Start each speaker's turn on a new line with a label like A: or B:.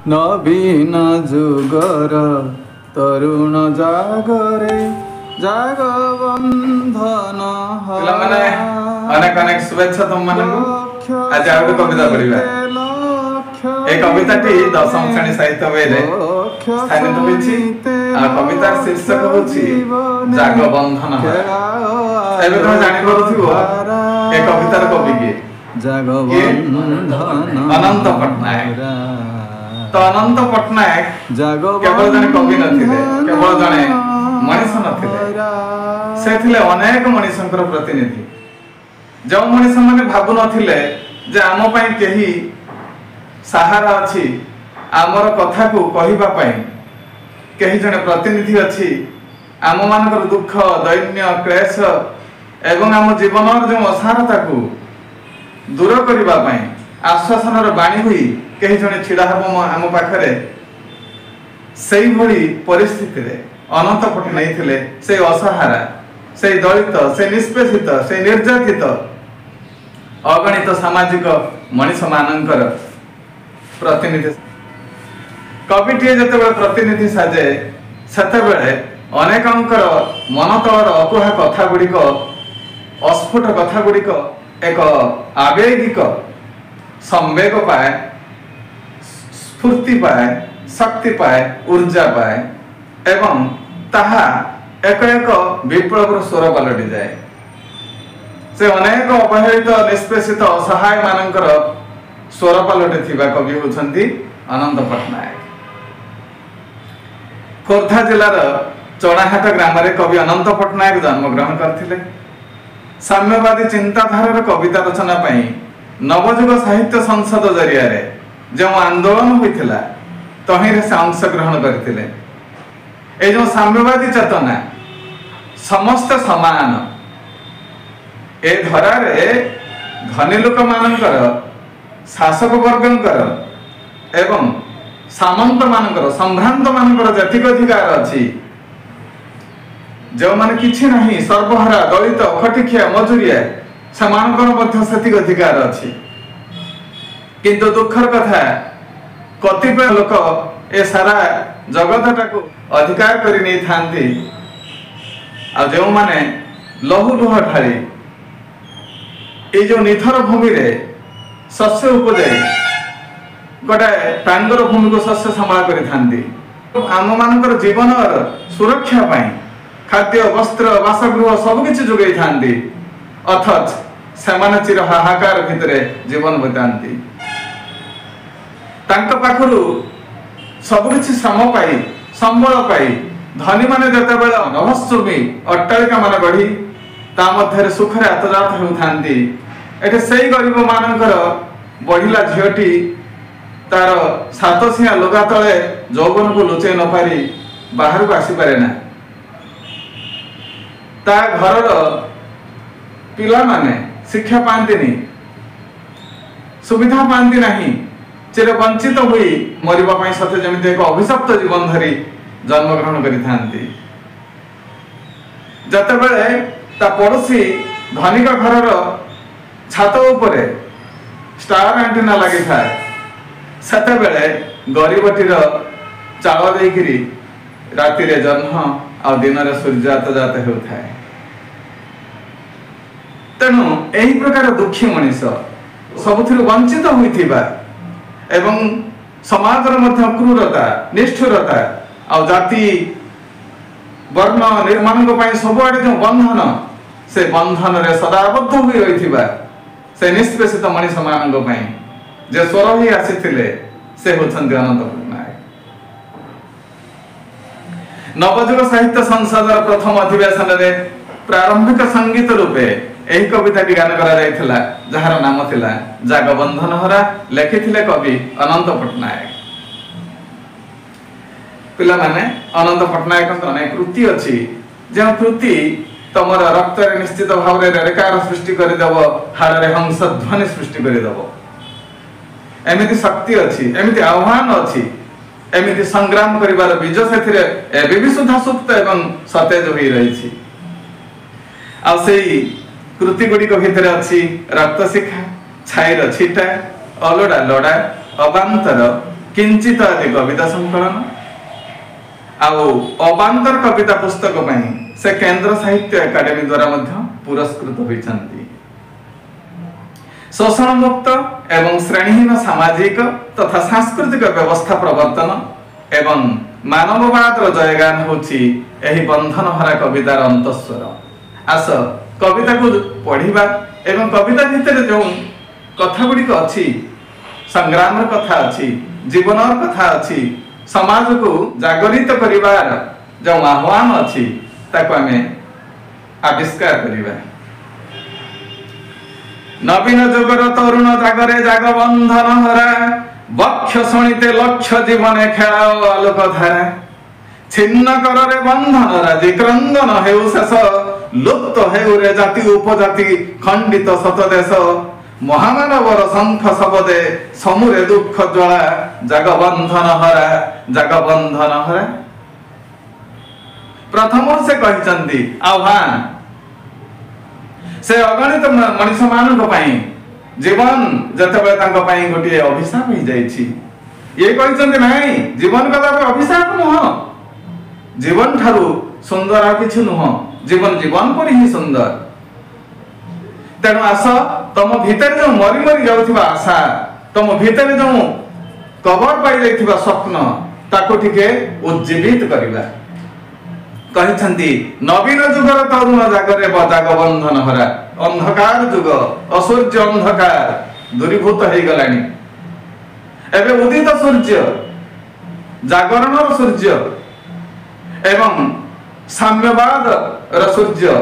A: नवीन जुगर तरुण जागरे जाग बंधन
B: अनेक अनेक शुभेच्छा तुम मानकु आज आउ कविता पढ़िबा ए कविताटी दशम श्रेणी साहित्य बहिरे स्थानित होइछि आ कवितार शीर्षक होछि जाग बंधन एबे तुम जानि करूथिबो ए कवितार कवि के
A: जाग बंधन
B: अनंत पटनायक। तो अनंत पटनायक केवल जने कवि नथिले केवल जने मनीष नथिले से थिले अनेक मनीषंकर प्रतिनिधि जो मनीष माने भाबु नथिले जे आम पई केही सहारा अछि आमर कथा को कहिबा पई केही जने प्रतिनिधि अछि आम मानकर दुख दैन्य क्लेश एवं आम जीवनर जो असारता को दूर करिबा पई आश्वासनर बाणी हुई कहीं जने छिड़ा हम आम पाखरे सही भली परिस्थिति रे अनंत पटनायक थिले से असहारा से दलित से निष्पेषित से निर्यातित अगणित सामाजिक मनीष मानकर प्रतिनिधि कविटीए जते प्रतिनिधि साजे सेते बेले अनेकंकर मन तलर अकुहा कथा गुड़िक अस्फुट कथा गुड़िक एक आवेगिक संवेग पाए स्फूर्ति पाए शक्ति पाए ऊर्जा पाए एवं ताहा एक एक विप्लव स्वर पलटि जाए से अनेक अवहेलित निष्पेषित असहाय मानकर स्वर पलटि थिबा कवि होछंती अनंत पटनायक। खोर्धा जिलार चौड़ाहाट ग्राम रे कवि अनंत पटनायक जन्म ग्रहण करथिले। साम्यवादी चिंताधारार कविता रचना पई नवजुग साहित्य संसद जरिया रे जो आंदोलन होइथिला तहिरे से अंश ग्रहण करथिले। ए जो साम्यवादी चेतना समस्त समान ए धरा रे धनी लोक मानकर शासक वर्गंकर एवं सामंत मानकर संभ्रांत मानकर जतिक अधिकार अछि जो माने किछि नाही सर्वहारा दलित खटिखिया मजुरिया समानकर मध्य सेतिक अधिकार अछि किंतु दुखर कथा कतिपय लोक ए सारा जगतटा को अधिकार करि नै थांती आ जो माने लहु लुह ढाली ए जो निथर भूमि रे शस्य उपजाई गोटे प्रांगर भूमि को शस्य संभाल करि थांती आम मानकर जीवन सुरक्षा पाई खाद्य वस्त्र बासगृह सब किछि जोगै थांती अथच सेमाने चिर हाहाकार भितरे जीवन बितांती तांका पाखरु सब किछि श्रम पाई संबल पाई धनी माने जते बेले रहस्यमी अट्टालिका मान गढ़ी ता मध्यरे सुखरे आतजात हेउथांती एटे सेही गरीब मानकर बढ़िला झियटी तार सातसिया लुगा तळे जौवन को लुचै न पारी बाहर को आसी पारे ना ता घरर पिला माने शिक्षा पांतिनी सुविधा पांति नाही चिर वंचित हुई मरिबा पई सते जमिते एक अभिशप्त जीवन धरी जन्म ग्रहण करि थांती जते बेले ता पड़ोसी धनिक घरर छात ऊपर स्टार एंटीना लागि थाए सते बेले गरीबटीर चाल देइकिरी राति रे जन्म आ दिन रे सूर्यास्त जात हेउथाए तेणु एही प्रकार दुखी मनीष सबुथिरु वंचित होइथिबा एवं समाजर मध्य क्रूरता निष्ठुरता आ जाति वर्ण निर्माण को पई सब आडे जो बंधन से बंधन रे सदाबद्ध होई रहिथिबा से निष्पेषित मनीष मानन पई जे स्वर ही आसीथिले से होछन्ति अनंत पटनायक। नवजुग साहित्य संसदर प्रथम अधिवेशन रे प्रारंभिक संगीत रूपे एही कविताटी गान करा जायथिला जहार नाम थिला जाग बंधन हरा लेखिथिले कवि अनंत पटनायक। पिला माने अनंत पटनायक अनेक कृति अछि जे कृति तमर रक्त रे निश्चित भाव रे रेकार सृष्टि करि देबो हाड़ रे हंस ध्वनि सृष्टि करि देबो एमिति शक्ति अछि एमिति आह्वान अछि एमिति संग्राम करिवार बीज सेथिरे एबे भी सुधा सुप्त एवं सतेज होई रहिछि आ सेही कृति गुड़ी को भितर अच्छी रक्त शिखा छाईर छिटा अलड़ा लड़ा अबांतर किंचित आदि कविता संकलन आउ अबांतर कविता पुस्तक पई से केंद्र साहित्य एकेडमी द्वारा मध्य पुरस्कृत होइछन्ति। शोषण मुक्त एवं श्रेणीहीन सामाजिक तथा सांस्कृतिक व्यवस्था प्रवर्तन एवं मानववाद जयगान होछि एही बंधन हरा कवितार अंतस्वर। आस कविता को पढ़िबा एवं कविता भितर जो कथा गुड़िक अच्छी संग्राम कथा अच्छी जीवन कथा अच्छी समाज को जागरित करिवार जो आह्वान अच्छी ताको आमे आविष्कार करिबा। नवीन जुगर तरुण जागरे जाग बंधन हरा बक्ष शुणिते लक्ष्य जीवने खेलाओ आलोक धारा छिन्न कररे बंधन राजी क्रंदन हेउ शेष लुप्त हेउ रे जाति उपजाति खंडित शतदेश महामानवर शंख शबदे समुरे दुख ज्वाला जाग बंधन हरा। प्रथम से कहिचंती आह्वान से अगणित मनुष्य मानक पई जीवन जतबे तांको पई गोटे अभिशाप हो जाइछि। ये कहिचंती नाही जीवन कदा अभिशाप नुह जीवन ठारू सुंदर किछु नुह जीवन जीवन पर ही सुंदर। तेणु आस तुम भीतर जो मरी मरी जाउथिबा आशा तुम भीतर जो कबर पाई जाइथिबा स्वप्न ताको टिके उज्जीवित करिबा। कहिछंती नवीन जुगर तरुण जागरे जाग बंधन हरा अंधकार जुग असूर्य अंधकार दूरीभूत हो गलानी एबे उदित सूर्य जागरण सूर्य एवं साम्यवाद सूर्य